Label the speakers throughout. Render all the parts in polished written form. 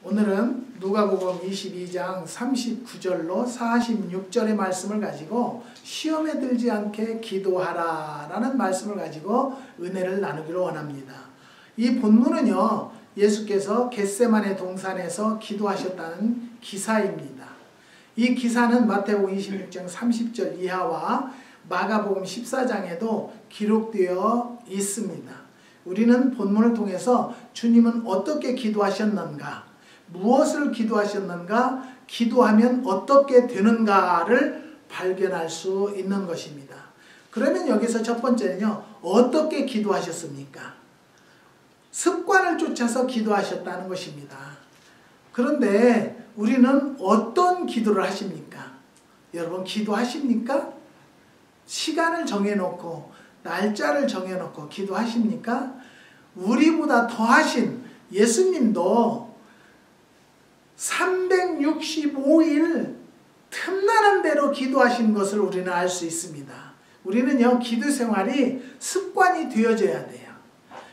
Speaker 1: 오늘은 누가복음 22장 39절로 46절의 말씀을 가지고 시험에 들지 않게 기도하라 라는 말씀을 가지고 은혜를 나누기를 원합니다. 이 본문은요, 예수께서 겟세마네 동산에서 기도하셨다는 기사입니다. 이 기사는 마태복음 26장 30절 이하와 마가복음 14장에도 기록되어 있습니다. 우리는 본문을 통해서 주님은 어떻게 기도하셨는가, 무엇을 기도하셨는가, 기도하면 어떻게 되는가를 발견할 수 있는 것입니다. 그러면 여기서 첫 번째는요, 어떻게 기도하셨습니까? 습관을 쫓아서 기도하셨다는 것입니다. 그런데 우리는 어떤 기도를 하십니까? 여러분 기도하십니까? 시간을 정해놓고 날짜를 정해놓고 기도하십니까? 우리보다 더하신 예수님도 365일 틈나는 대로 기도하신 것을 우리는 알 수 있습니다. 우리는요, 기도 생활이 습관이 되어져야 돼요.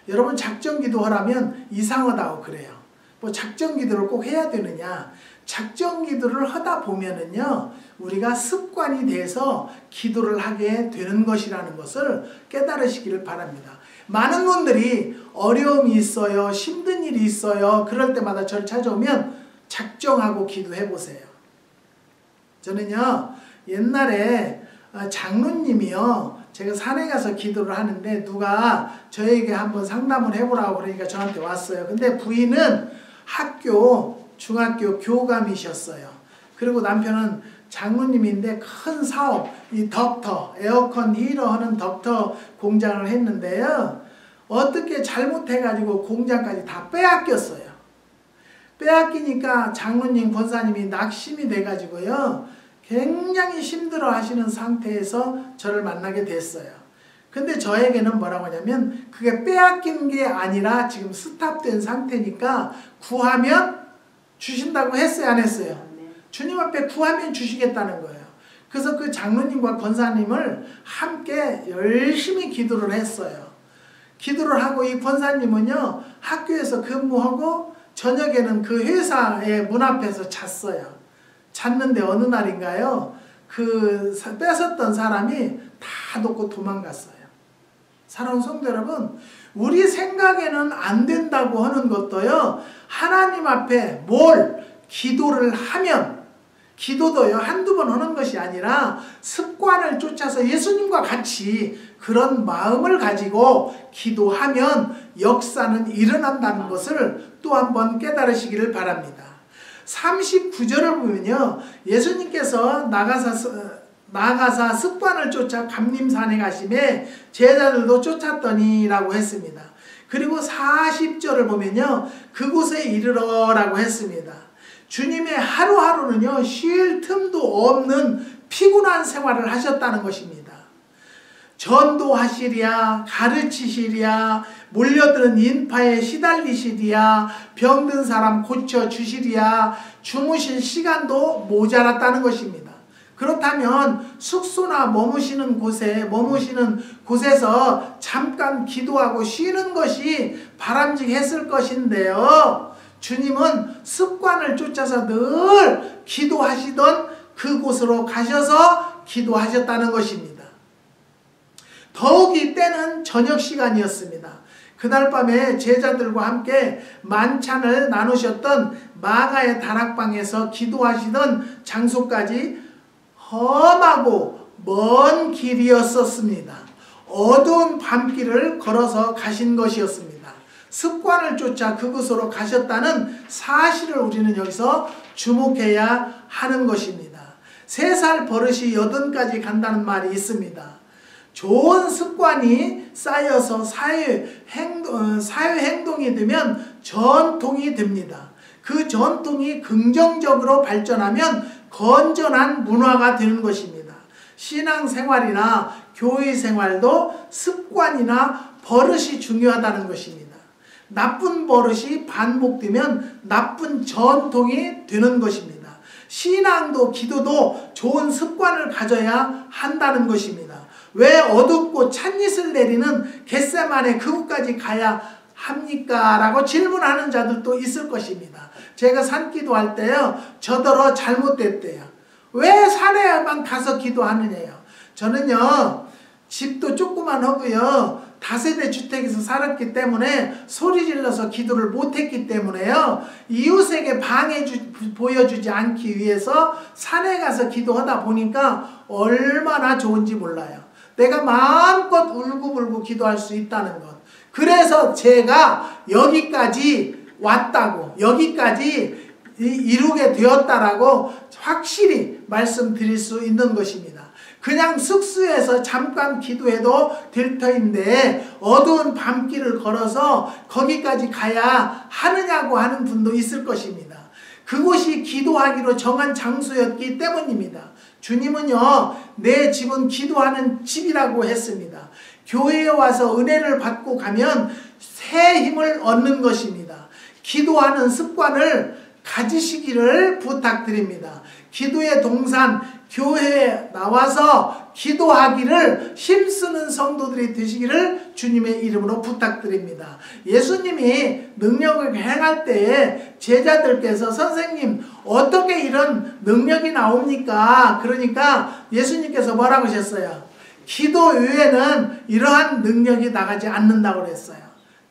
Speaker 1: 여러분 작정 기도하라면 이상하다고 그래요. 뭐 작정 기도를 꼭 해야 되느냐? 작정 기도를 하다 보면은요, 우리가 습관이 돼서 기도를 하게 되는 것이라는 것을 깨달으시기를 바랍니다. 많은 분들이 어려움이 있어요, 힘든 일이 있어요, 그럴 때마다 저를 찾아오면 작정하고 기도해 보세요. 저는요, 옛날에 장로님이요, 제가 산에 가서 기도를 하는데 누가 저에게 한번 상담을 해보라고 그러니까 저한테 왔어요. 근데 부인은 중학교 교감이셨어요. 그리고 남편은 장로님인데 큰 사업, 이 덕터, 에어컨 힐러 하는 덕터 공장을 했는데요, 어떻게 잘못해가지고 공장까지 다 빼앗겼어요. 빼앗기니까 장로님, 권사님이 낙심이 돼가지고요, 굉장히 힘들어 하시는 상태에서 저를 만나게 됐어요. 근데 저에게는 뭐라고 하냐면, 그게 빼앗긴 게 아니라 지금 스탑된 상태니까 구하면 주신다고 했어요, 안 했어요? 주님 앞에 구하면 주시겠다는 거예요. 그래서 그 장로님과 권사님을 함께 열심히 기도를 했어요. 기도를 하고 이 권사님은요, 학교에서 근무하고 저녁에는 그 회사의 문 앞에서 잤어요. 잤는데 어느 날인가요? 그 뺏었던 사람이 다 놓고 도망갔어요. 사랑하는 성도 여러분, 우리 생각에는 안 된다고 하는 것도요, 하나님 앞에 뭘 기도를 하면, 기도도요 한두 번 하는 것이 아니라 습관을 쫓아서 예수님과 같이 그런 마음을 가지고 기도하면 역사는 일어난다는 것을 또 한 번 깨달으시기를 바랍니다. 39절을 보면요, 예수님께서 나가사 습관을 쫓아 감림산에 가심에 제자들도 쫓았더니라고 했습니다. 그리고 40절을 보면요, 그곳에 이르러라고 했습니다. 주님의 하루하루는요, 쉴 틈도 없는 피곤한 생활을 하셨다는 것입니다. 전도하시랴, 가르치시랴, 몰려드는 인파에 시달리시랴, 병든 사람 고쳐주시랴, 주무실 시간도 모자랐다는 것입니다. 그렇다면 숙소나 머무시는 곳에서 잠깐 기도하고 쉬는 것이 바람직했을 것인데요, 주님은 습관을 쫓아서 늘 기도하시던 그곳으로 가셔서 기도하셨다는 것입니다. 더욱이 때는 저녁 시간이었습니다. 그날 밤에 제자들과 함께 만찬을 나누셨던 마가의 다락방에서 기도하시던 장소까지 험하고 먼 길이었었습니다. 어두운 밤길을 걸어서 가신 것이었습니다. 습관을 쫓아 그곳으로 가셨다는 사실을 우리는 여기서 주목해야 하는 것입니다. 3살 버릇이 8까지 간다는 말이 있습니다. 좋은 습관이 쌓여서 사회 행동이 되면 전통이 됩니다. 그 전통이 긍정적으로 발전하면 건전한 문화가 되는 것입니다. 신앙생활이나 교회생활도 습관이나 버릇이 중요하다는 것입니다. 나쁜 버릇이 반복되면 나쁜 전통이 되는 것입니다. 신앙도 기도도 좋은 습관을 가져야 한다는 것입니다. 왜 어둡고 찬짓을 내리는 겟세마네 그곳까지 가야 합니까? 라고 질문하는 자들도 있을 것입니다. 제가 산기도할 때요, 저더러 잘못됐대요. 왜 산에만 가서 기도하느냐요? 저는요, 집도 조그만 하고요, 다세대 주택에서 살았기 때문에 소리 질러서 기도를 못했기 때문에요, 이웃에게 보여주지 않기 위해서 산에 가서 기도하다 보니까 얼마나 좋은지 몰라요. 내가 마음껏 울고불고 기도할 수 있다는 것. 그래서 제가 여기까지 왔다고, 여기까지 이루게 되었다라고 확실히 말씀드릴 수 있는 것입니다. 그냥 숙소에서 잠깐 기도해도 될 터인데 어두운 밤길을 걸어서 거기까지 가야 하느냐고 하는 분도 있을 것입니다. 그곳이 기도하기로 정한 장소였기 때문입니다. 주님은요, 내 집은 기도하는 집이라고 했습니다. 교회에 와서 은혜를 받고 가면 새 힘을 얻는 것입니다. 기도하는 습관을 가지시기를 부탁드립니다. 기도의 동산, 교회에 나와서 기도하기를 힘쓰는 성도들이 되시기를 주님의 이름으로 부탁드립니다. 예수님이 능력을 행할 때에 제자들께서 선생님 어떻게 이런 능력이 나옵니까? 그러니까 예수님께서 뭐라고 하셨어요? 기도 외에는 이러한 능력이 나가지 않는다고 그랬어요.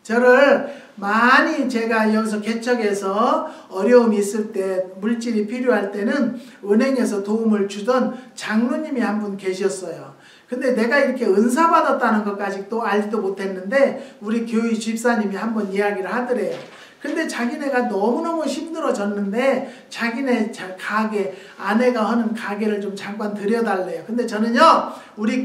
Speaker 1: 저를 많이 제가 여기서 개척해서 어려움이 있을 때, 물질이 필요할 때는 은행에서 도움을 주던 장로님이 한 분 계셨어요. 근데 내가 이렇게 은사 받았다는 것까지 또 알지도 못했는데 우리 교회 집사님이 한번 이야기를 하더래요. 근데 자기네가 너무너무 힘들어졌는데 자기네 가게, 아내가 하는 가게를 좀 잠깐 들여달래요. 근데 저는요, 우리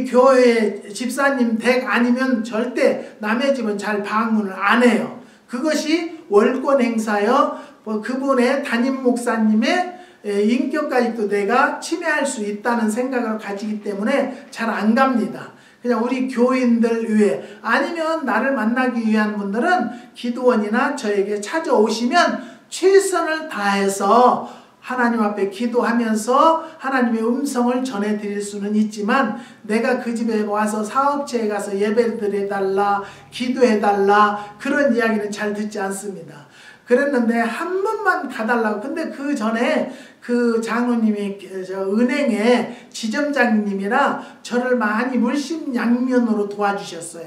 Speaker 1: 교회 집사님 댁 아니면 절대 남의 집은 잘 방문을 안 해요. 그것이 월권 행사여, 그분의 담임 목사님의 인격까지도 내가 침해할 수 있다는 생각을 가지기 때문에 잘 안 갑니다. 그냥 우리 교인들 위해, 아니면 나를 만나기 위한 분들은 기도원이나 저에게 찾아오시면 최선을 다해서 하나님 앞에 기도하면서 하나님의 음성을 전해드릴 수는 있지만, 내가 그 집에 와서 사업체에 가서 예배드려달라, 기도해달라, 그런 이야기는 잘 듣지 않습니다. 그랬는데 한 번만 가달라고. 근데 그 전에 그 장로님이 은행의 지점장님이라 저를 많이 물심양면으로 도와주셨어요.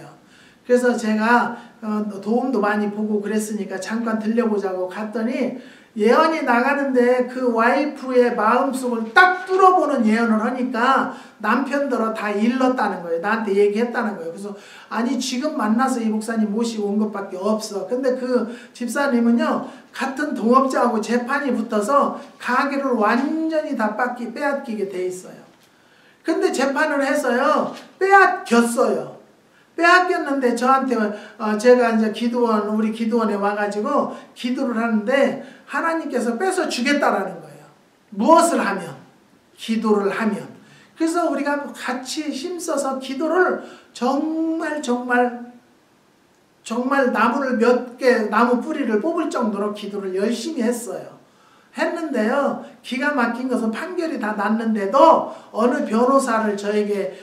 Speaker 1: 그래서 제가 도움도 많이 보고 그랬으니까 잠깐 들려보자고 갔더니, 예언이 나가는데 그 와이프의 마음속을 딱 뚫어보는 예언을 하니까 남편들어 다 일렀다는 거예요. 나한테 얘기했다는 거예요. 그래서 아니, 지금 만나서 이 목사님 모시고 온 것밖에 없어. 근데 그 집사님은요, 같은 동업자하고 재판이 붙어서 가게를 완전히 다 빼앗기게 돼 있어요. 근데 재판을 해서요, 빼앗겼어요. 빼앗겼는데 저한테 제가 이제 우리 기도원에 와가지고 기도를 하는데 하나님께서 뺏어 주겠다라는 거예요. 무엇을 하면? 기도를 하면. 그래서 우리가 같이 힘써서 기도를 정말 나무를 몇 개, 나무 뿌리를 뽑을 정도로 기도를 열심히 했는데요, 기가 막힌 것은 판결이 다 났는데도 어느 변호사를 저에게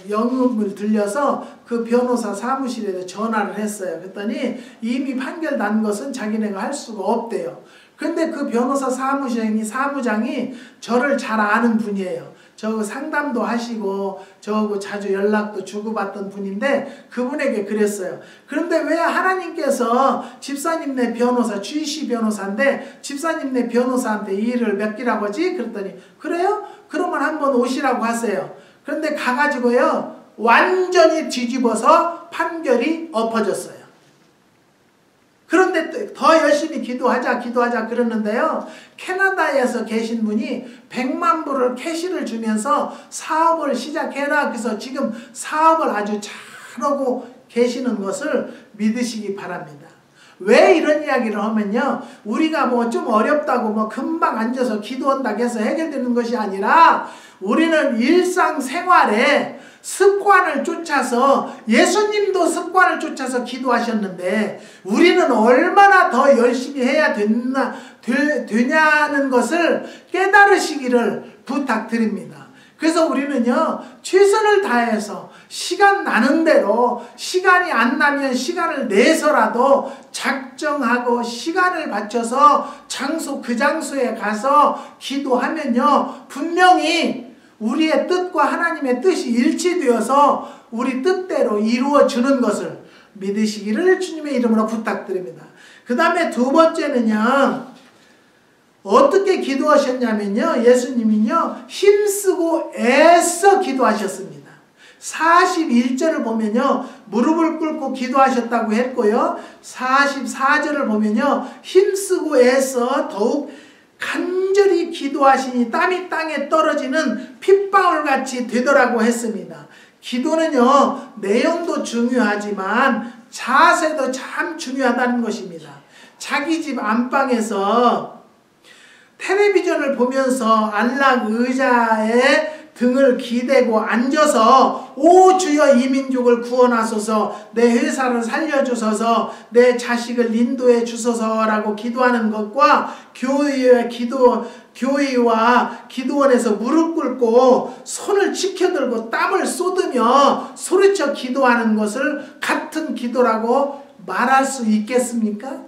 Speaker 1: 영음을 들려서 그 변호사 사무실에 전화를 했어요. 그랬더니 이미 판결 난 것은 자기네가 할 수가 없대요. 근데 그 변호사 사무장이 저를 잘 아는 분이에요. 저 상담도 하시고 저하고 자주 연락도 주고받던 분인데 그분에게 그랬어요. 그런데 왜 하나님께서 집사님네 변호사, GC 변호사인데 집사님네 변호사한테 이 일을 맡기라고 하지? 그랬더니 그래요? 그러면 한번 오시라고 하세요. 그런데 가가지고요, 완전히 뒤집어서 판결이 엎어졌어요. 그런데 더 열심히 기도하자 그러는데요, 캐나다에서 계신 분이 100만 불을 캐시를 주면서 사업을 시작해라. 그래서 지금 사업을 아주 잘하고 계시는 것을 믿으시기 바랍니다. 왜 이런 이야기를 하면요, 우리가 뭐 좀 어렵다고 뭐 금방 앉아서 기도한다고 해서 해결되는 것이 아니라, 우리는 일상생활에 습관을 쫓아서, 예수님도 습관을 쫓아서 기도하셨는데 우리는 얼마나 더 열심히 해야 되냐는 것을 깨달으시기를 부탁드립니다. 그래서 우리는요, 최선을 다해서 시간 나는 대로, 시간이 안 나면 시간을 내서라도 작정하고 시간을 바쳐서 장소, 그 장소에 가서 기도하면요, 분명히 우리의 뜻과 하나님의 뜻이 일치되어서 우리 뜻대로 이루어주는 것을 믿으시기를 주님의 이름으로 부탁드립니다. 그 다음에 두 번째는요, 어떻게 기도하셨냐면요, 예수님은요, 힘쓰고 애써 기도하셨습니다. 41절을 보면요, 무릎을 꿇고 기도하셨다고 했고요, 44절을 보면요, 힘쓰고 애써 더욱 간절히 기도하시니 땀이 땅에 떨어지는 핏방울같이 되더라고 했습니다. 기도는요, 내용도 중요하지만 자세도 참 중요하다는 것입니다. 자기 집 안방에서 텔레비전을 보면서 안락 의자에 등을 기대고 앉아서 오 주여 이 민족을 구원하소서, 내 회사를 살려주소서, 내 자식을 인도해 주소서라고 기도하는 것과 교회와 기도원에서 무릎 꿇고 손을 치켜들고 땀을 쏟으며 소리쳐 기도하는 것을 같은 기도라고 말할 수 있겠습니까?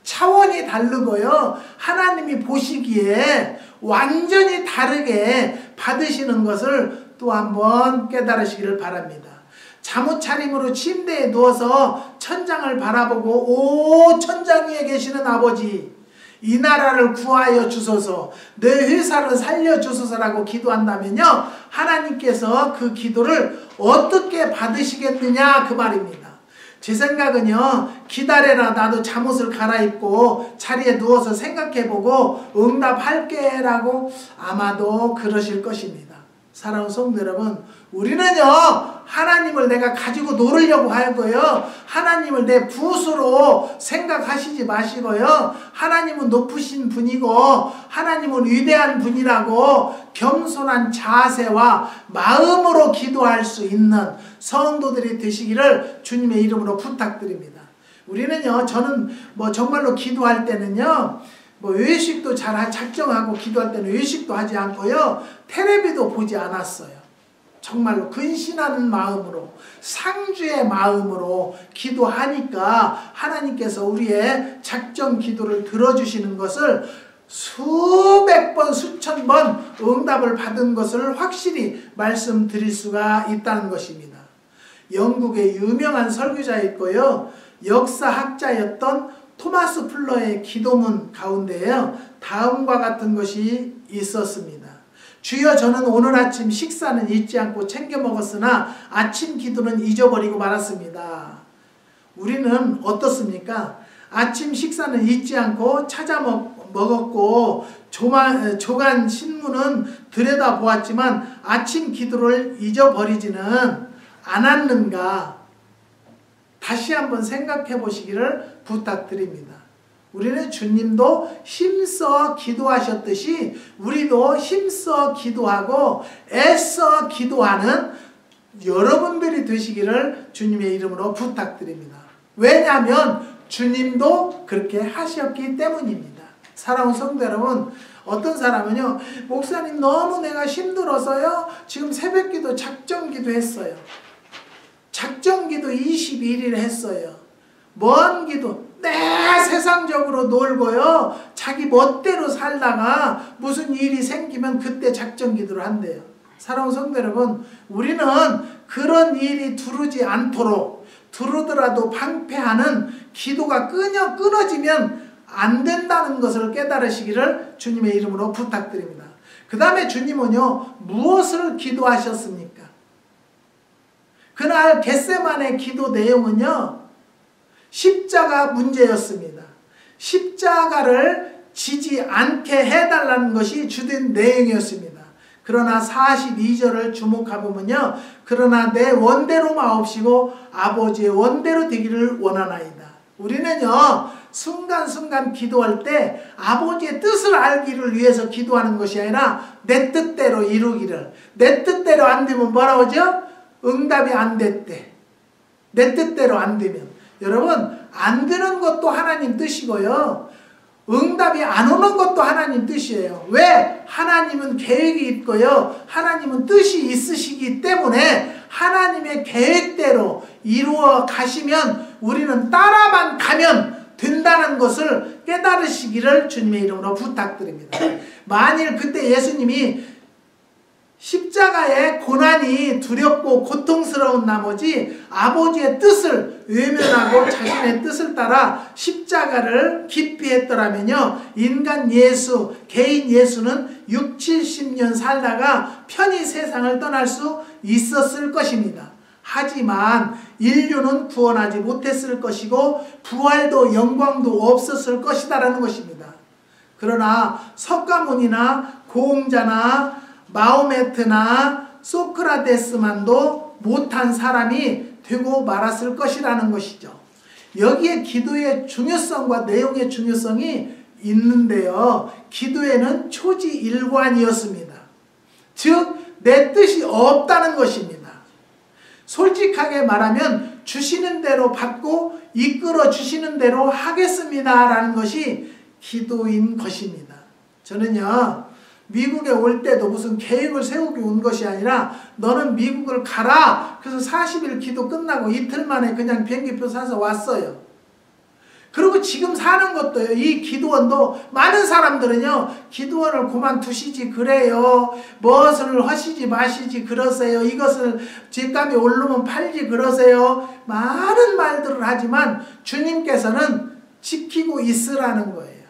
Speaker 1: 차원이 다르고요, 하나님이 보시기에 완전히 다르게 받으시는 것을 또 한번 깨달으시기를 바랍니다. 잠옷 차림으로 침대에 누워서 천장을 바라보고 오 천장 위에 계시는 아버지, 이 나라를 구하여 주소서, 내 회사를 살려주소서라고 기도한다면요, 하나님께서 그 기도를 어떻게 받으시겠느냐 그 말입니다. 제 생각은요, 기다려라, 나도 잠옷을 갈아입고 자리에 누워서 생각해보고 응답할게 라고 아마도 그러실 것입니다. 사랑하는 성도 여러분, 우리는요, 하나님을 내가 가지고 놀으려고 하고요, 하나님을 내 붓으로 생각하시지 마시고요, 하나님은 높으신 분이고 하나님은 위대한 분이라고 겸손한 자세와 마음으로 기도할 수 있는 성도들이 되시기를 주님의 이름으로 부탁드립니다. 우리는요, 저는 정말로 기도할 때는요, 외식도 잘 작정하고 기도할 때는 외식도 하지 않고요, 텔레비도 보지 않았어요. 정말로 근신하는 마음으로, 상주의 마음으로 기도하니까 하나님께서 우리의 작정 기도를 들어주시는 것을 수백 번, 수천 번 응답을 받은 것을 확실히 말씀드릴 수가 있다는 것입니다. 영국의 유명한 설교자 있고요, 역사학자였던 토마스 풀러의 기도문 가운데에요, 다음과 같은 것이 있었습니다. 주여, 저는 오늘 아침 식사는 잊지 않고 챙겨 먹었으나 아침 기도는 잊어버리고 말았습니다. 우리는 어떻습니까? 아침 식사는 잊지 않고 찾아 먹었고 조간 신문은 들여다보았지만 아침 기도를 잊어버리지는 않았는가? 다시 한번 생각해 보시기를 부탁드립니다. 우리는 주님도 힘써 기도하셨듯이 우리도 힘써 기도하고 애써 기도하는 여러분들이 되시기를 주님의 이름으로 부탁드립니다. 왜냐하면 주님도 그렇게 하셨기 때문입니다. 사랑하는 성도 여러분, 어떤 사람은요, 목사님 너무 내가 힘들어서요, 지금 새벽기도 작정기도 했어요. 작정기도 21일 했어요. 먼 기도, 세상적으로 놀고요, 자기 멋대로 살다가 무슨 일이 생기면 그때 작정기도를 한대요. 사랑하는 성도 여러분, 우리는 그런 일이 두르지 않도록, 두르더라도 방패하는 기도가 끊어지면 안 된다는 것을 깨달으시기를 주님의 이름으로 부탁드립니다. 그 다음에 주님은요, 무엇을 기도하셨습니까? 그날 겟세마네 기도 내용은요, 십자가 문제였습니다. 십자가를 지지 않게 해달라는 것이 주된 내용이었습니다. 그러나 42절을 주목해보면요, 그러나 내 원대로 마옵시고 아버지의 원대로 되기를 원하나이다. 우리는요, 순간순간 기도할 때 아버지의 뜻을 알기를 위해서 기도하는 것이 아니라 내 뜻대로 이루기를. 내 뜻대로 안 되면 뭐라고 하죠? 응답이 안 됐대. 내 뜻대로 안 되면. 여러분, 안 되는 것도 하나님 뜻이고요, 응답이 안 오는 것도 하나님 뜻이에요. 왜? 하나님은 계획이 있고요. 하나님은 뜻이 있으시기 때문에 하나님의 계획대로 이루어 가시면 우리는 따라만 가면 된다는 것을 깨달으시기를 주님의 이름으로 부탁드립니다. 만일 그때 예수님이 십자가의 고난이 두렵고 고통스러운 나머지 아버지의 뜻을 외면하고 자신의 뜻을 따라 십자가를 기피했더라면요, 인간 예수, 개인 예수는 6, 70년 살다가 편히 세상을 떠날 수 있었을 것입니다. 하지만 인류는 구원하지 못했을 것이고 부활도 영광도 없었을 것이다라는 것입니다. 그러나 석가모니나 고흥자나 마호메트나 소크라테스만도 못한 사람이 되고 말았을 것이라는 것이죠. 여기에 기도의 중요성과 내용의 중요성이 있는데요. 기도에는 초지일관이었습니다. 즉, 내 뜻이 없다는 것입니다. 솔직하게 말하면 주시는 대로 받고 이끌어 주시는 대로 하겠습니다 라는 것이 기도인 것입니다. 저는요, 미국에 올 때도 무슨 계획을 세우고 온 것이 아니라 너는 미국을 가라. 그래서 40일 기도 끝나고 이틀 만에 그냥 비행기표 사서 왔어요. 그리고 지금 사는 것도요, 이 기도원도 많은 사람들은요, 기도원을 그만두시지 그래요. 무엇을 하시지 마시지 그러세요. 이것을 집값이 오르면 팔지 그러세요. 많은 말들을 하지만 주님께서는 지키고 있으라는 거예요.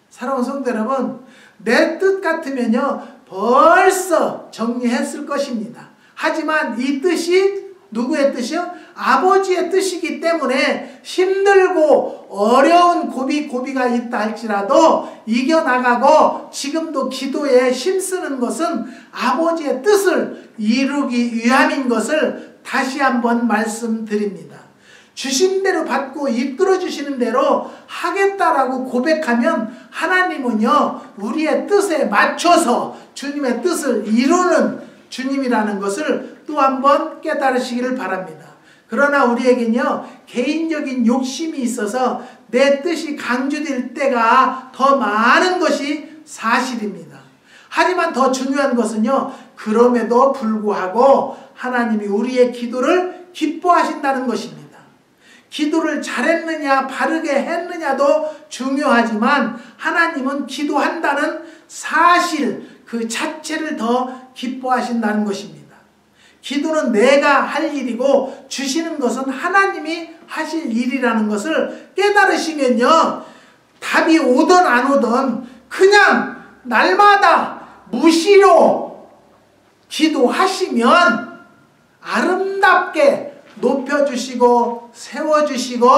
Speaker 1: 사랑하는 성도 여러분, 내 뜻 같으면요 벌써 정리했을 것입니다. 하지만 이 뜻이 누구의 뜻이요? 아버지의 뜻이기 때문에 힘들고 어려운 고비가 있다 할지라도 이겨나가고 지금도 기도에 힘쓰는 것은 아버지의 뜻을 이루기 위함인 것을 다시 한번 말씀드립니다. 주신 대로 받고 이끌어 주시는 대로 하겠다라고 고백하면 하나님은요, 우리의 뜻에 맞춰서 주님의 뜻을 이루는 주님이라는 것을 또 한번 깨달으시기를 바랍니다. 그러나 우리에겐요, 개인적인 욕심이 있어서 내 뜻이 강조될 때가 더 많은 것이 사실입니다. 하지만 더 중요한 것은요, 그럼에도 불구하고 하나님이 우리의 기도를 기뻐하신다는 것입니다. 기도를 잘했느냐 바르게 했느냐도 중요하지만 하나님은 기도한다는 사실 그 자체를 더 기뻐하신다는 것입니다. 기도는 내가 할 일이고 주시는 것은 하나님이 하실 일이라는 것을 깨달으시면요, 답이 오든 안 오든 그냥 날마다 무시로 기도하시면 아름답게 높여주시고 세워주시고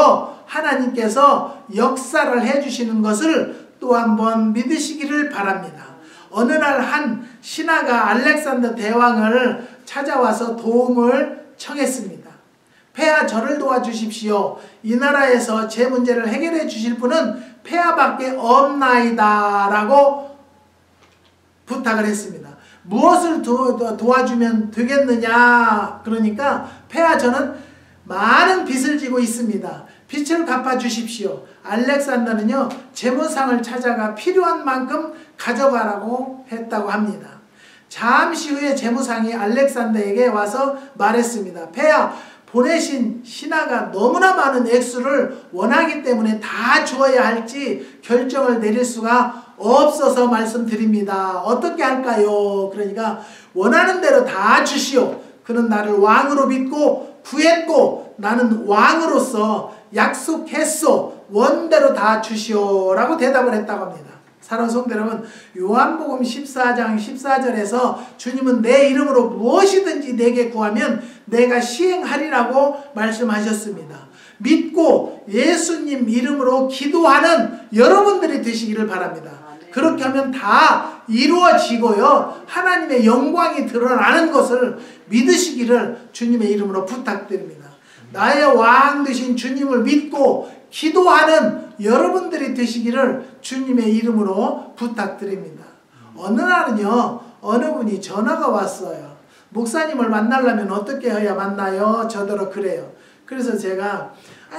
Speaker 1: 하나님께서 역사를 해주시는 것을 또 한번 믿으시기를 바랍니다. 어느 날 한 신하가 알렉산더 대왕을 찾아와서 도움을 청했습니다. 폐하 저를 도와주십시오. 이 나라에서 제 문제를 해결해 주실 분은 폐하밖에 없나이다 라고 부탁을 했습니다. 무엇을 도와주면 되겠느냐? 그러니까 폐하 저는 많은 빚을 지고 있습니다. 빚을 갚아주십시오. 알렉산더는요, 제무상을 찾아가 필요한 만큼 가져가라고 했다고 합니다. 잠시 후에 제무상이 알렉산더에게 와서 말했습니다. 폐하, 보내신 신하가 너무나 많은 액수를 원하기 때문에 다 주어야 할지 결정을 내릴 수가 없어서 말씀드립니다. 어떻게 할까요? 그러니까 원하는 대로 다 주시오. 그는 나를 왕으로 믿고 구했고 나는 왕으로서 약속했소. 원대로 다 주시오 라고 대답을 했다고 합니다. 사랑하는 성도 여러분, 요한복음 14장 14절에서 주님은 내 이름으로 무엇이든지 내게 구하면 내가 시행하리라고 말씀하셨습니다. 믿고 예수님 이름으로 기도하는 여러분들이 되시기를 바랍니다. 그렇게 하면 다 이루어지고요, 하나님의 영광이 드러나는 것을 믿으시기를 주님의 이름으로 부탁드립니다. 나의 왕 되신 주님을 믿고 기도하는 여러분들이 되시기를 주님의 이름으로 부탁드립니다. 어느 날은요, 어느 분이 전화가 왔어요. 목사님을 만나려면 어떻게 해야 만나요? 저더러 그래요. 그래서 제가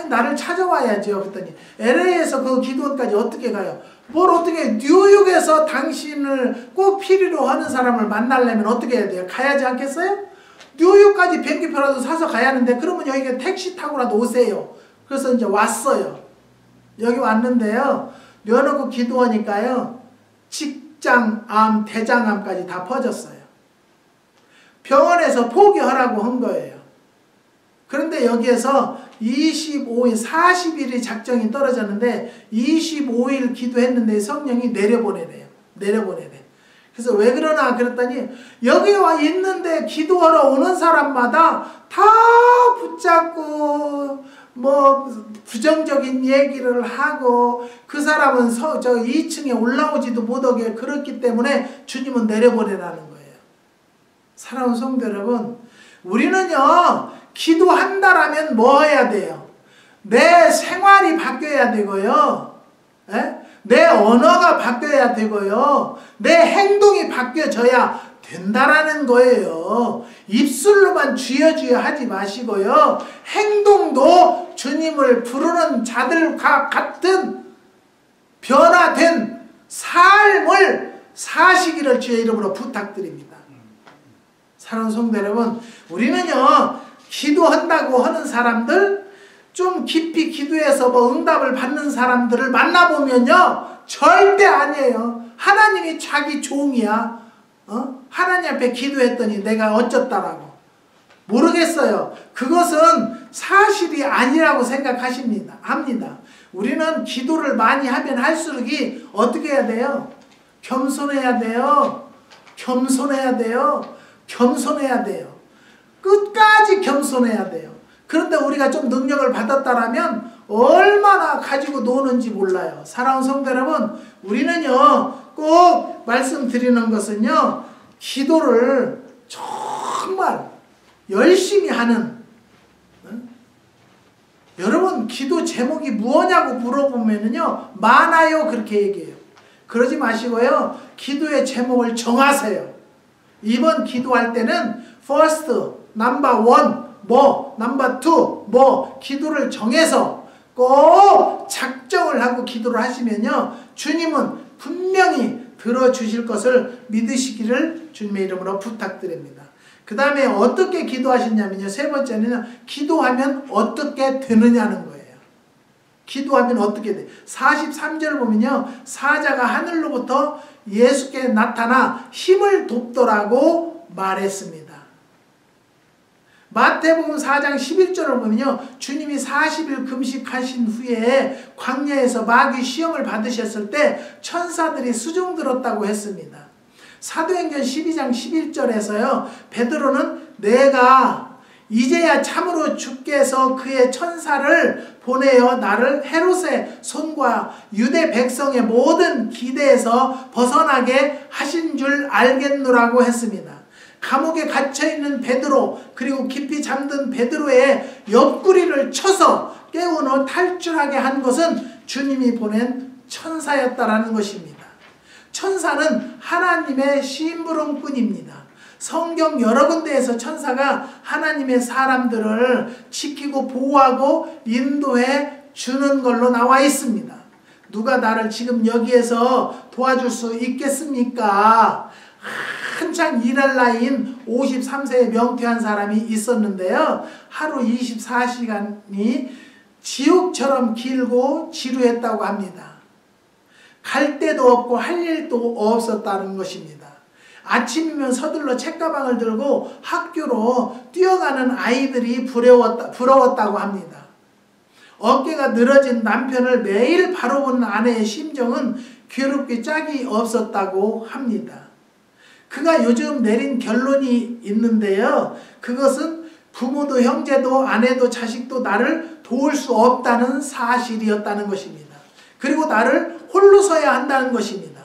Speaker 1: 나를 찾아와야죠. 그랬더니 LA에서 그 기도원까지 어떻게 가요? 뭘 어떻게 뉴욕에서 당신을 꼭 필요로 하는 사람을 만나려면 어떻게 해야 돼요? 가야지 않겠어요? 뉴욕까지 비행기표라도 사서 가야 하는데 그러면 여기가 택시 타고라도 오세요. 그래서 이제 왔어요. 여기 왔는데요. 려놓고 기도하니까요. 직장암, 대장암까지 다 퍼졌어요. 병원에서 포기하라고 한 거예요. 그런데 여기에서 25일, 40일이 작정이 떨어졌는데 25일 기도했는데 성령이 내려보내래요. 내려보내래. 그래서 왜 그러나 그랬더니 여기 와 있는데 기도하러 오는 사람마다 다 붙잡고 뭐 부정적인 얘기를 하고 그 사람은 저 2층에 올라오지도 못하게 그렇기 때문에 주님은 내려보내라는 거예요. 사랑하는 성도 여러분, 우리는요 기도한다라면 뭐 해야 돼요? 내 생활이 바뀌어야 되고요. 내 언어가 바뀌어야 되고요. 내 행동이 바뀌어져야 된다라는 거예요. 입술로만 주여 하지 마시고요. 행동도 주님을 부르는 자들과 같은 변화된 삶을 사시기를 주의 이름으로 부탁드립니다. 사랑하는 성도 여러분, 우리는요 기도한다고 하는 사람들, 좀 깊이 기도해서 뭐 응답을 받는 사람들을 만나보면요 절대 아니에요. 하나님이 자기 종이야. 하나님 앞에 기도했더니 내가 어쩌다라고. 모르겠어요. 그것은 사실이 아니라고 생각하십니다. 합니다. 우리는 기도를 많이 하면 할수록이 어떻게 해야 돼요? 겸손해야 돼요. 겸손해야 돼요. 겸손해야 돼요. 끝까지 겸손해야 돼요. 그런데 우리가 좀 능력을 받았다라면 얼마나 가지고 노는지 몰라요. 사랑하는 성도 여러분, 우리는요 꼭 말씀드리는 것은요 기도를 정말 열심히 하는, 여러분 기도 제목이 무엇냐고 물어보면요 많아요 그렇게 얘기해요. 그러지 마시고요 기도의 제목을 정하세요. 이번 기도할 때는 first, number one, 뭐 넘버 2, 뭐 기도를 정해서 꼭 작정을 하고 기도를 하시면요 주님은 분명히 들어주실 것을 믿으시기를 주님의 이름으로 부탁드립니다. 그 다음에 어떻게 기도하시냐면요, 세 번째는 기도하면 어떻게 되느냐는 거예요. 기도하면 어떻게 돼? 43절 보면요 사자가 하늘로부터 예수께 나타나 힘을 돕더라고 말했습니다. 마태복음 4장 11절을 보면요 주님이 40일 금식하신 후에 광야에서 마귀 시험을 받으셨을 때 천사들이 수종 들었다고 했습니다. 사도행전 12장 11절에서요 베드로는 내가 이제야 참으로 주께서 그의 천사를 보내어 나를 헤롯의 손과 유대 백성의 모든 기대에서 벗어나게 하신 줄 알겠노라고 했습니다. 감옥에 갇혀있는 베드로, 그리고 깊이 잠든 베드로의 옆구리를 쳐서 깨우는 탈출하게 한 것은 주님이 보낸 천사였다라는 것입니다. 천사는 하나님의 심부름꾼입니다. 성경 여러 군데에서 천사가 하나님의 사람들을 지키고 보호하고 인도해 주는 걸로 나와 있습니다. 누가 나를 지금 여기에서 도와줄 수 있겠습니까? 한창 일할 나이인 53세의 명퇴한 사람이 있었는데요. 하루 24시간이 지옥처럼 길고 지루했다고 합니다. 갈 데도 없고 할 일도 없었다는 것입니다. 아침이면 서둘러 책가방을 들고 학교로 뛰어가는 아이들이 부러웠다고 합니다. 어깨가 늘어진 남편을 매일 바라보는 아내의 심정은 괴롭게 짝이 없었다고 합니다. 그가 요즘 내린 결론이 있는데요. 그것은 부모도 형제도 아내도 자식도 나를 도울 수 없다는 사실이었다는 것입니다. 그리고 나를 홀로 서야 한다는 것입니다.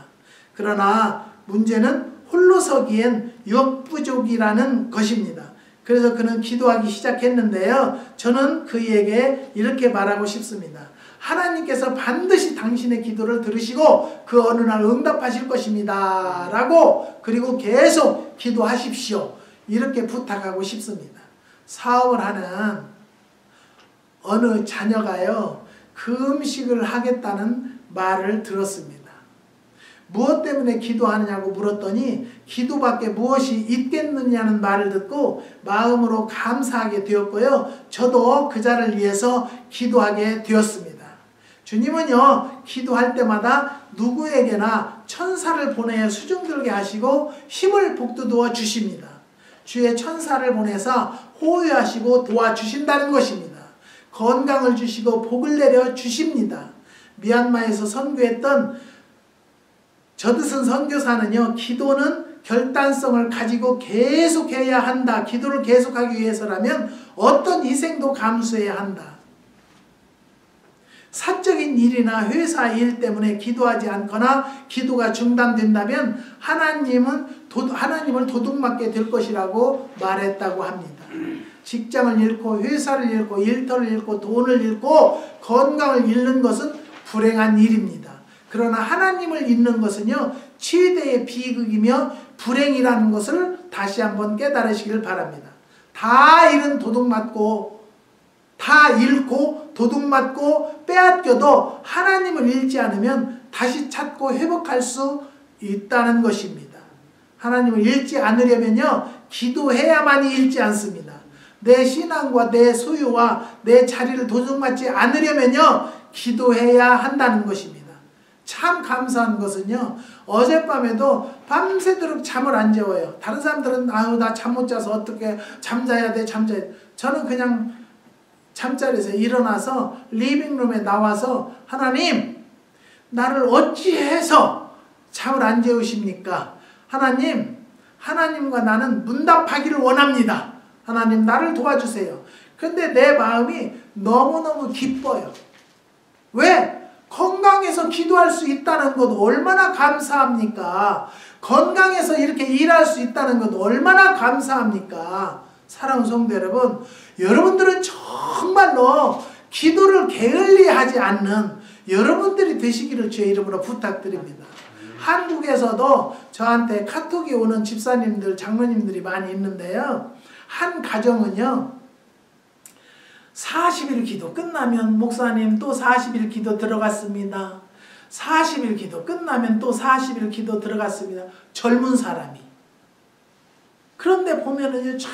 Speaker 1: 그러나 문제는 홀로 서기엔 역부족이라는 것입니다. 그래서 그는 기도하기 시작했는데요. 저는 그에게 이렇게 말하고 싶습니다. 하나님께서 반드시 당신의 기도를 들으시고 그 어느 날 응답하실 것입니다. 라고, 그리고 계속 기도하십시오. 이렇게 부탁하고 싶습니다. 사업을 하는 어느 자녀가요, 금식을 하겠다는 말을 들었습니다. 무엇 때문에 기도하느냐고 물었더니 기도밖에 무엇이 있겠느냐는 말을 듣고 마음으로 감사하게 되었고요. 저도 그자를 위해서 기도하게 되었습니다. 주님은요, 기도할 때마다 누구에게나 천사를 보내 수중들게 하시고 힘을 북돋워 주십니다. 주의 천사를 보내서 호위하시고 도와주신다는 것입니다. 건강을 주시고 복을 내려 주십니다. 미얀마에서 선교했던 저드슨 선교사는요, 기도는 결단성을 가지고 계속해야 한다. 기도를 계속하기 위해서라면 어떤 희생도 감수해야 한다. 사적인 일이나 회사 일 때문에 기도하지 않거나 기도가 중단된다면 하나님을 도둑맞게 될 것이라고 말했다고 합니다. 직장을 잃고 회사를 잃고 일터를 잃고 돈을 잃고 건강을 잃는 것은 불행한 일입니다. 그러나 하나님을 잃는 것은요, 최대의 비극이며 불행이라는 것을 다시 한번 깨달으시길 바랍니다. 다 잃은 도둑맞고 다 잃고 도둑맞고 빼앗겨도 하나님을 잃지 않으면 다시 찾고 회복할 수 있다는 것입니다. 하나님을 잃지 않으려면요, 기도해야만이 잃지 않습니다. 내 신앙과 내 소유와 내 자리를 도둑맞지 않으려면요, 기도해야 한다는 것입니다. 참 감사한 것은요, 어젯밤에도 밤새도록 잠을 안 재워요. 다른 사람들은 아유 나 잠 못 자서 어떻게 잠자야 돼. 저는 그냥 잠자리에서 일어나서 리빙룸에 나와서 하나님, 나를 어찌해서 잠을 안 재우십니까? 하나님과 나는 문답하기를 원합니다. 하나님, 나를 도와주세요. 근데 내 마음이 너무너무 기뻐요. 왜? 건강해서 기도할 수 있다는 것 얼마나 감사합니까? 건강해서 이렇게 일할 수 있다는 것 얼마나 감사합니까? 사랑하는 성도 여러분, 여러분들은 정말로 기도를 게을리하지 않는 여러분들이 되시기를 주의 이름으로 부탁드립니다. 한국에서도 저한테 카톡이 오는 집사님들, 장로님들이 많이 있는데요. 한 가정은요, 40일 기도 끝나면 목사님 또 40일 기도 들어갔습니다. 40일 기도 끝나면 또 40일 기도 들어갔습니다. 젊은 사람이. 그런데 보면은요, 참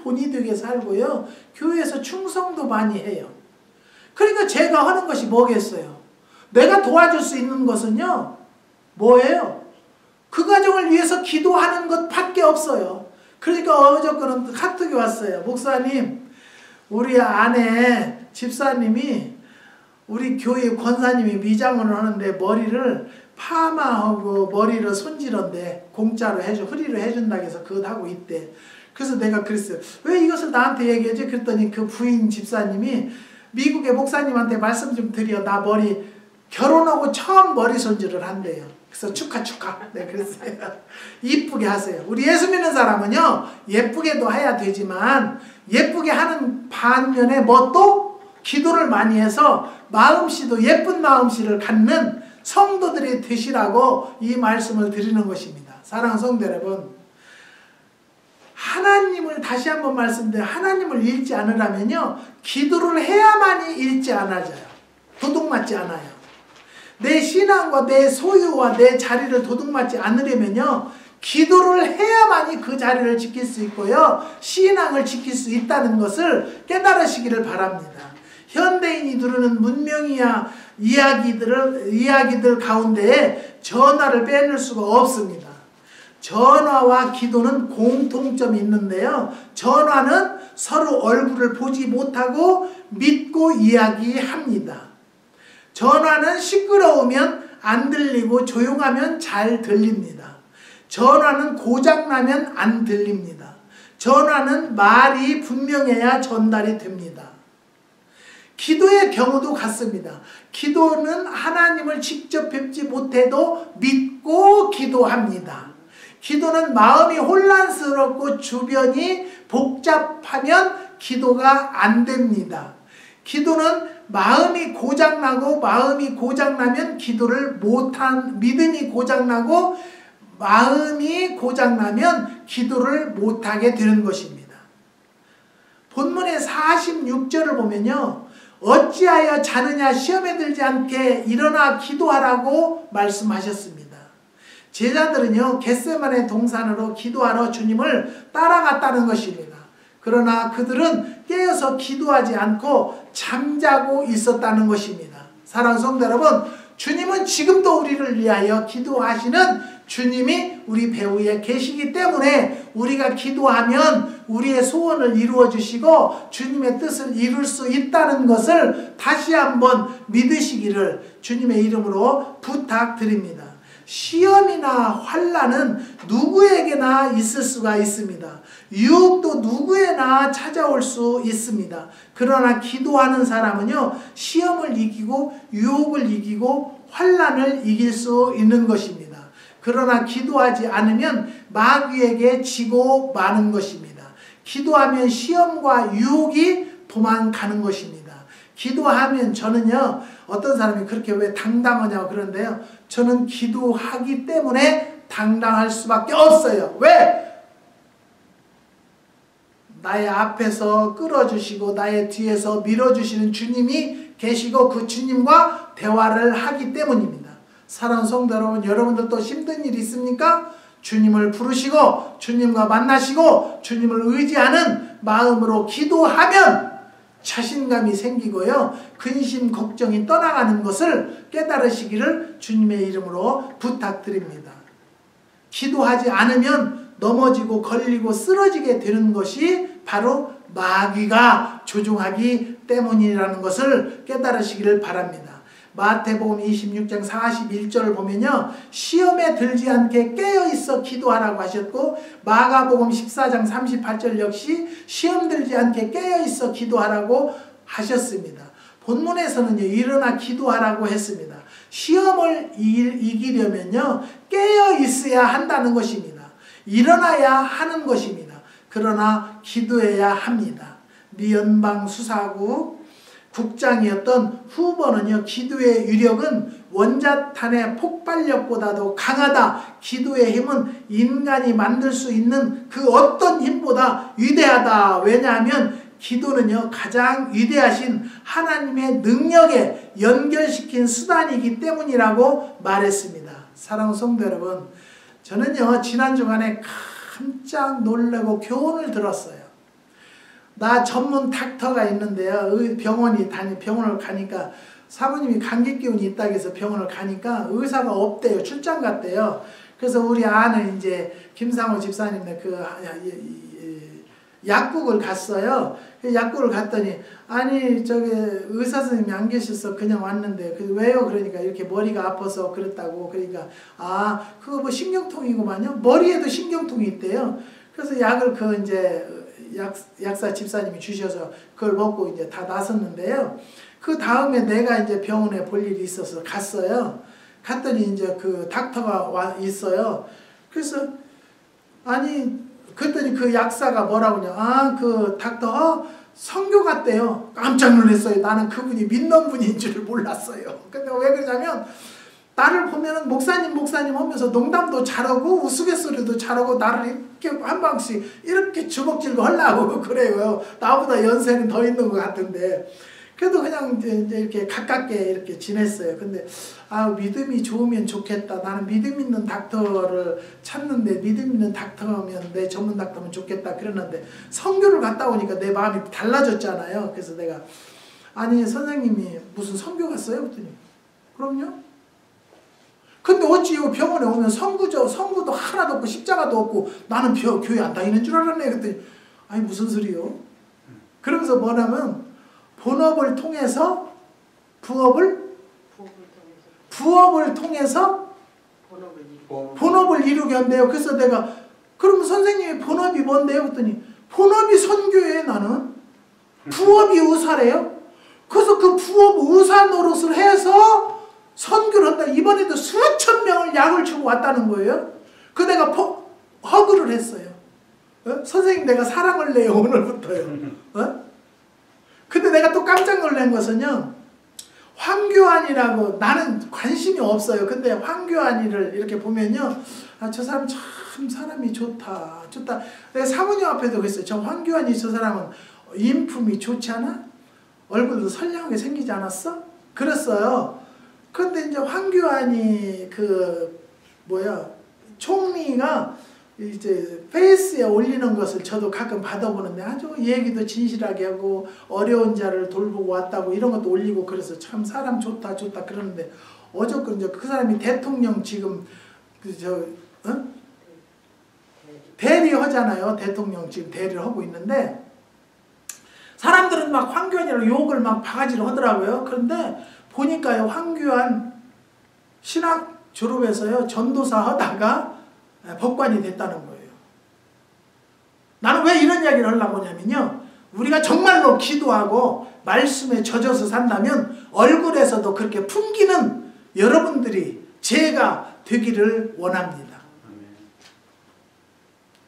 Speaker 1: 본이 되게 살고요, 교회에서 충성도 많이 해요. 그러니까 제가 하는 것이 뭐겠어요? 내가 도와줄 수 있는 것은요, 뭐예요? 그 가정을 위해서 기도하는 것밖에 없어요. 그러니까 어저께는 카톡이 왔어요. 목사님, 우리 아내 집사님이 우리 교회 권사님이 미장원을 하는데 머리를 파마하고 머리를 손질한데 공짜로 허리로 해준다고 해서 그것 하고 있대. 그래서 내가 그랬어요. 왜 이것을 나한테 얘기하지? 그랬더니 그 부인 집사님이 미국의 목사님한테 말씀 좀 드려. 나 결혼하고 처음 머리 손질을 한대요. 그래서 축하. 네, 그랬어요. 이쁘게 하세요. 우리 예수 믿는 사람은요, 예쁘게도 해야 되지만 예쁘게 하는 반면에 또 기도를 많이 해서 마음씨도 예쁜 마음씨를 갖는 성도들이 되시라고 이 말씀을 드리는 것입니다. 사랑하는 성도 여러분, 하나님을 다시 한번 말씀드려요. 하나님을 잃지 않으려면요, 기도를 해야만이 잃지 않아져요. 도둑맞지 않아요. 내 신앙과 내 소유와 내 자리를 도둑맞지 않으려면요, 기도를 해야만이 그 자리를 지킬 수 있고요, 신앙을 지킬 수 있다는 것을 깨달으시기를 바랍니다. 현대인이 누르는 문명이야 이야기들 가운데 전화를 빼놓을 수가 없습니다. 전화와 기도는 공통점이 있는데요, 전화는 서로 얼굴을 보지 못하고 믿고 이야기합니다. 전화는 시끄러우면 안 들리고 조용하면 잘 들립니다. 전화는 고장나면 안 들립니다. 전화는 말이 분명해야 전달이 됩니다. 기도의 경우도 같습니다. 기도는 하나님을 직접 뵙지 못해도 믿고 기도합니다. 기도는 마음이 혼란스럽고 주변이 복잡하면 기도가 안 됩니다. 기도는 마음이 고장나면 기도를 믿음이 고장나고 마음이 고장나면 기도를 못하게 되는 것입니다. 본문의 46절을 보면요, 어찌하여 자느냐 시험에 들지 않게 일어나 기도하라고 말씀하셨습니다. 제자들은요 겟세마네 동산으로 기도하러 주님을 따라갔다는 것입니다. 그러나 그들은 깨어서 기도하지 않고 잠자고 있었다는 것입니다. 사랑하는 성도 여러분, 주님은 지금도 우리를 위하여 기도하시는 주님이 우리 배후에 계시기 때문에 우리가 기도하면 우리의 소원을 이루어 주시고 주님의 뜻을 이룰 수 있다는 것을 다시 한번 믿으시기를 주님의 이름으로 부탁드립니다. 시험이나 환난은 누구에게나 있을 수가 있습니다. 유혹도 누구에나 찾아올 수 있습니다. 그러나 기도하는 사람은요, 시험을 이기고 유혹을 이기고 환난을 이길 수 있는 것입니다. 그러나 기도하지 않으면 마귀에게 지고 마는 것입니다. 기도하면 시험과 유혹이 도망가는 것입니다. 기도하면 저는요, 어떤 사람이 그렇게 왜 당당하냐고 그러는데요, 저는 기도하기 때문에 당당할 수밖에 없어요. 왜? 나의 앞에서 끌어주시고 나의 뒤에서 밀어주시는 주님이 계시고 그 주님과 대화를 하기 때문입니다. 사랑하는 성도 여러분, 여러분들도 힘든 일 있습니까? 주님을 부르시고 주님과 만나시고 주님을 의지하는 마음으로 기도하면 자신감이 생기고요, 근심 걱정이 떠나가는 것을 깨달으시기를 주님의 이름으로 부탁드립니다. 기도하지 않으면 넘어지고 걸리고 쓰러지게 되는 것이 바로 마귀가 조종하기 때문이라는 것을 깨달으시기를 바랍니다. 마태복음 26장 41절을 보면요, 시험에 들지 않게 깨어있어 기도하라고 하셨고, 마가복음 14장 38절 역시 시험 들지 않게 깨어있어 기도하라고 하셨습니다. 본문에서는요, 일어나 기도하라고 했습니다. 시험을 이기려면요, 깨어있어야 한다는 것입니다. 일어나야 하는 것입니다. 그러나 기도해야 합니다. 미 연방 수사국 국장이었던 후보는요, 기도의 위력은 원자탄의 폭발력보다도 강하다. 기도의 힘은 인간이 만들 수 있는 그 어떤 힘보다 위대하다. 왜냐하면 기도는요, 가장 위대하신 하나님의 능력에 연결시킨 수단이기 때문이라고 말했습니다. 사랑하는 성도 여러분, 저는요, 지난 주간에 깜짝 놀라고 교훈을 들었어요. 나 전문 닥터가 있는데요, 병원을 가니까 사모님이 감기 기운이 있다고 해서 병원을 가니까 의사가 없대요. 출장 갔대요. 그래서 우리 아는 이제 김상호 집사님네 약국을 갔어요. 약국을 갔더니, 아니 저기 의사 선생님이 안 계셔서 그냥 왔는데 왜요? 그러니까 이렇게 머리가 아파서 그랬다고. 그러니까 그거 뭐 신경통이구만요. 머리에도 신경통이 있대요. 그래서 약을 이제 약사 집사님이 주셔서 그걸 먹고 이제 다 나섰는데요. 그 다음에 내가 이제 병원에 볼 일이 있어서 갔어요. 갔더니 이제 그 닥터가 있어요. 그래서 그랬더니 그 약사가 뭐라고 하냐, 그 닥터 선교 갔대요. 깜짝 놀랐어요. 나는 그분이 믿는 분인 줄 몰랐어요. 근데 왜 그러냐면, 나를 보면은 목사님 하면서 농담도 잘하고 우스갯소리도 잘하고 나를 이렇게 한 방씩 이렇게 주먹질고 하려고 그래요. 나보다 연세는 더 있는 것 같은데. 그래도 그냥 이제 이렇게 가깝게 이렇게 지냈어요. 근데 믿음이 좋으면 좋겠다. 나는 믿음 있는 닥터를 찾는데, 믿음 있는 닥터면, 내 전문 닥터면 좋겠다 그랬는데, 선교를 갔다 오니까 내 마음이 달라졌잖아요. 그래서 내가, 선생님이 무슨 선교 갔어요? 그랬더니, 그럼요. 근데 어찌 병원에 오면 성구도 하나도 없고 십자가도 없고 나는 교회 안 다니는 줄 알았네. 그랬더니, 무슨 소리요? 그러면서 뭐냐면, 본업을 통해서 부업을 통해서 본업을 이루게 한대요. 그래서 내가, 그럼 선생님이 본업이 뭔데요? 그랬더니, 본업이 선교예요. 나는 부업이 의사래요. 그래서 그 부업 의사 노릇을 해서 선교를 한다. 이번에도 수천 명을 약을 주고 왔다는 거예요. 그 내가 허그를 했어요. 선생님, 내가 사랑을 내요, 오늘부터요. 근데 내가 또 깜짝 놀란 것은요, 황교안이라고, 나는 관심이 없어요. 근데 황교안이를 이렇게 보면요, 저 사람 참 사람이 좋다. 내가 사모님 앞에도 그랬어요. 저 황교안이, 저 사람은 인품이 좋지 않아? 얼굴도 선량하게 생기지 않았어? 그랬어요. 근데 이제 황교안이 총리가 이제 페이스에 올리는 것을 저도 가끔 받아보는데 아주 얘기도 진실하게 하고 어려운 자를 돌보고 왔다고 이런 것도 올리고 그래서 참 사람 좋다 그러는데 어저께 이제 그 사람이 대통령 지금 대리하잖아요. 대통령 지금 대리를 하고 있는데 사람들은 막 황교안이라고 욕을 막 바가지로 하더라고요. 그런데 보니까요, 황교안 신학 졸업해서요 전도사 하다가 법관이 됐다는 거예요. 나는 왜 이런 이야기를 하려고 하냐면요, 우리가 정말로 기도하고 말씀에 젖어서 산다면 얼굴에서도 그렇게 풍기는 여러분들이 제가 되기를 원합니다.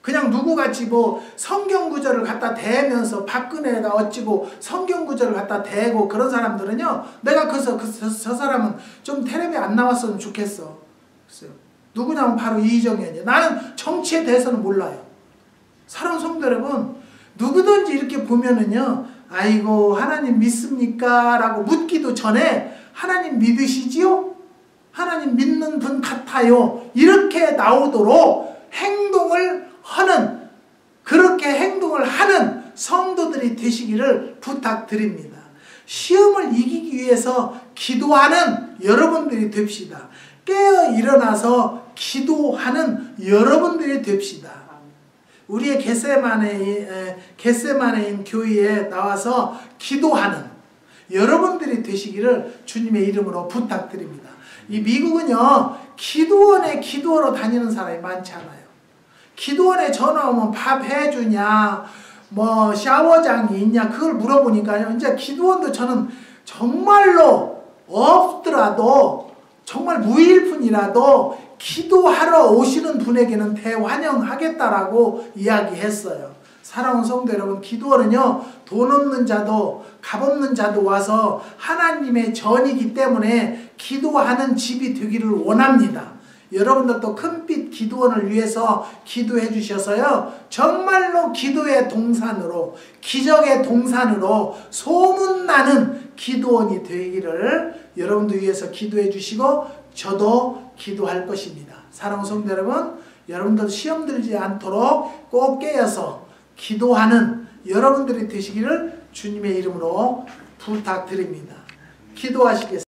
Speaker 1: 그냥 누구같이 뭐 성경 구절을 갖다 대면서 박근혜가 어찌고 성경 구절을 갖다 대고 그런 사람들은요, 내가 그래서 저 사람은 좀 텔레비에 안 나왔으면 좋겠어. 글쎄요. 누구냐면 바로 이정현이에요. 나는 정치에 대해서는 몰라요. 사랑하는 성도 여러분, 누구든지 이렇게 보면은요, 아이고 하나님 믿습니까? 라고 묻기도 전에 하나님 믿으시지요? 하나님 믿는 분 같아요. 이렇게 나오도록 행동을 하는, 그렇게 행동을 하는 성도들이 되시기를 부탁드립니다. 시험을 이기기 위해서 기도하는 여러분들이 됩시다. 깨어 일어나서 기도하는 여러분들이 됩시다. 우리의 겟세마네인 교회에 나와서 기도하는 여러분들이 되시기를 주님의 이름으로 부탁드립니다. 이 미국은요, 기도원에 기도하러 다니는 사람이 많지 않아요. 기도원에 전화 오면 밥 해주냐, 뭐 샤워장이 있냐, 그걸 물어보니까요, 이제 기도원도 저는 정말로 없더라도 정말 무일푼이라도 기도하러 오시는 분에게는 대환영하겠다라고 이야기했어요. 사랑하는 성도 여러분, 기도원은요, 돈 없는 자도 값 없는 자도 와서 하나님의 전이기 때문에 기도하는 집이 되기를 원합니다. 여러분들도 큰빛 기도원을 위해서 기도해 주셔서요, 정말로 기도의 동산으로, 기적의 동산으로 소문나는 기도원이 되기를 여러분들 위해서 기도해 주시고 저도 기도할 것입니다. 사랑하는 성도 여러분, 여러분들 시험 들지 않도록 꼭 깨어서 기도하는 여러분들이 되시기를 주님의 이름으로 부탁드립니다. 기도하시겠습니다.